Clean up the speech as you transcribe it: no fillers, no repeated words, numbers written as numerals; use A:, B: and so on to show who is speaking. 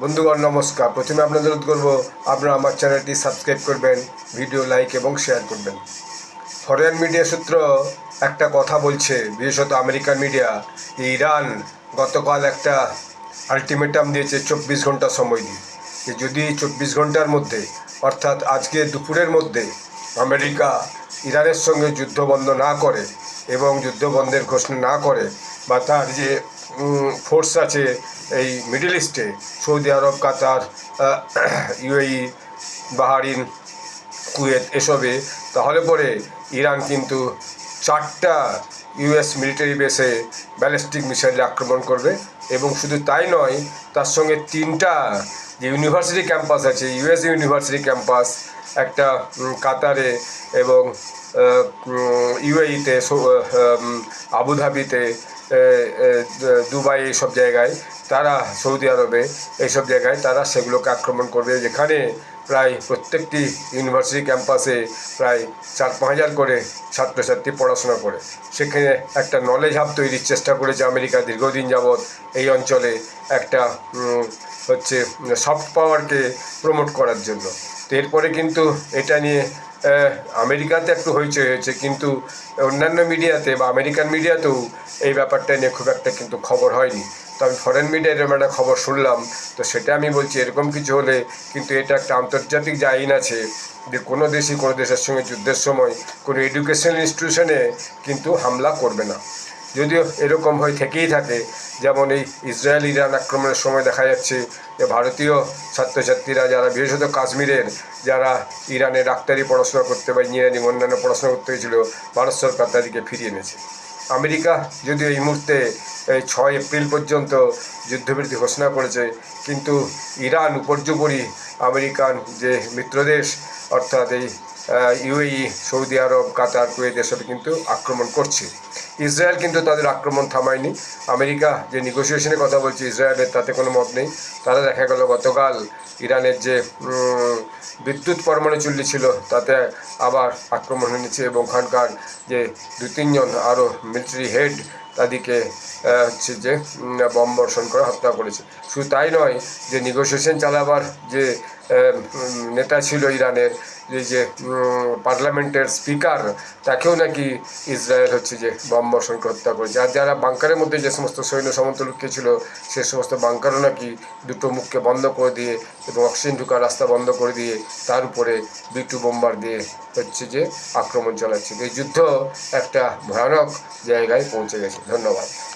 A: বন্ধুগণ নমস্কার। প্রথমে আপনাদের অনুরোধ করব আপনারা আমার চ্যানেলটি সাবস্ক্রাইব করবেন, ভিডিও লাইক এবং শেয়ার করবেন। ফরেন মিডিয়া সূত্র একটা কথা বলছে, বিশেষত আমেরিকান মিডিয়া, যে ইরান গতকাল একটা আলটিমেটাম দিয়েছে 24 ঘন্টা সময় দিয়ে, যে যদি 24 ঘন্টার মধ্যে অর্থাৎ আজকে দুপুরের মধ্যে আমেরিকা ইরানের সঙ্গে যুদ্ধ বন্ধ না করে এবং যুদ্ধ বন্ধের ঘোষণা না করে, বা তার যে ফোর্স আছে এই মিডল ইস্টে, সৌদি আরব, কাতার, ইউএই, বাহারিন, কুয়েত এসবে, তাহলে পরে ইরান কিন্তু 4টা ইউএস মিলিটারি বেসে ব্যালিস্টিক মিসাইল আক্রমণ করবে। এবং শুধু তাই নয়, তার সঙ্গে 3টা যে ইউনিভার্সিটি ক্যাম্পাস আছে, ইউএস ইউনিভার্সিটি ক্যাম্পাস, একটা কাতারে এবং ইউএইতে, আবুধাবিতে, দুবাই, এইসব জায়গায় তারা, সৌদি আরবে এইসব জায়গায় তারা সেগুলোকে আক্রমণ করবে, যেখানে প্রায় প্রত্যেকটি ইউনিভার্সিটি ক্যাম্পাসে প্রায় 4-5 হাজার করে ছাত্রছাত্রী পড়াশোনা করে। সেখানে একটা নলেজ হাব তৈরির চেষ্টা করেছে আমেরিকা দীর্ঘদিন যাবৎ এই অঞ্চলে, একটা হচ্ছে সফট পাওয়ারকে প্রমোট করার জন্য। তো এরপরে কিন্তু এটা নিয়ে আমেরিকাতে একটু হইচই হয়েছে, কিন্তু অন্যান্য মিডিয়াতে বা আমেরিকান মিডিয়াতেও এই ব্যাপারটা নিয়ে খুব একটা কিন্তু খবর হয়নি। তো আমি ফরেন মিডিয়ায় এরকম একটা খবর শুনলাম, তো সেটা আমি বলছি, এরকম কিছু হলে কিন্তু এটা একটা আন্তর্জাতিক যে আইন আছে, যে কোনো দেশই কোনো দেশের সঙ্গে যুদ্ধের সময় কোনো এডুকেশনাল ইনস্টিটিউশনে কিন্তু হামলা করবে না। যদিও এরকম হয়ে থেকেই থাকে, যেমন এই ইসরায়েল ইরান আক্রমণের সময় দেখা যাচ্ছে যে ভারতীয় ছাত্রছাত্রীরা, যারা বিশেষত কাশ্মীরের, যারা ইরানে ডাক্তারি পড়াশোনা করতে বা ইঞ্জিনিয়ারিং অন্যান্য পড়াশোনা করতে হয়েছিল, ভারত সরকার তাদেরকে ফিরিয়ে এনেছে। আমেরিকা যদিও এই মুহূর্তে 6 এপ্রিল পর্যন্ত যুদ্ধবিরতি ঘোষণা করেছে, কিন্তু ইরান উপর্যুপরি আমেরিকান যে মিত্রদেশ, অর্থাৎ এই ইউএই, সৌদি আরব, কাতার, কুয়েত এসব কিন্তু আক্রমণ করছে। ইসরায়েল কিন্তু তাদের আক্রমণ থামায়নি। আমেরিকা যে নেগোসিয়েশনের কথা বলছে ইসরায়েলের, তাতে কোনো মত নেই। তারা দেখা গেল গতকাল ইরানের যে বিদ্যুৎ পরমাণু চুল্লি ছিল তাতে আবার আক্রমণ হয়েছে, এবং ওখানকার যে 2-3 জন আরও মিলিটারি হেড, তাদেরকে হচ্ছে যে বম বর্ষণ করে হত্যা করেছে। শুধু তাই নয়, যে নেগোসিয়েশন চালাবার যে নেতা ছিল ইরানের, যে পার্লামেন্টের স্পিকার, তাকেও নাকি ইসরায়েল হচ্ছে যে বম বর্ষণ করে হত্যা করেছে। আর যারা বাংকারের মধ্যে যে সমস্ত সৈন্য সামন্ত লোককে ছিল, সে সমস্ত বাংকারও নাকি দুটো মুখকে বন্ধ করে দিয়ে এবং অক্সিজেন ঢোকার রাস্তা বন্ধ করে দিয়ে তার উপরে B2 বোম্বার দিয়ে হচ্ছে যে আক্রমণ চালাচ্ছে। এই যুদ্ধ একটা ভয়ানক জায়গায় পৌঁছে গেছে। ধন্যবাদ।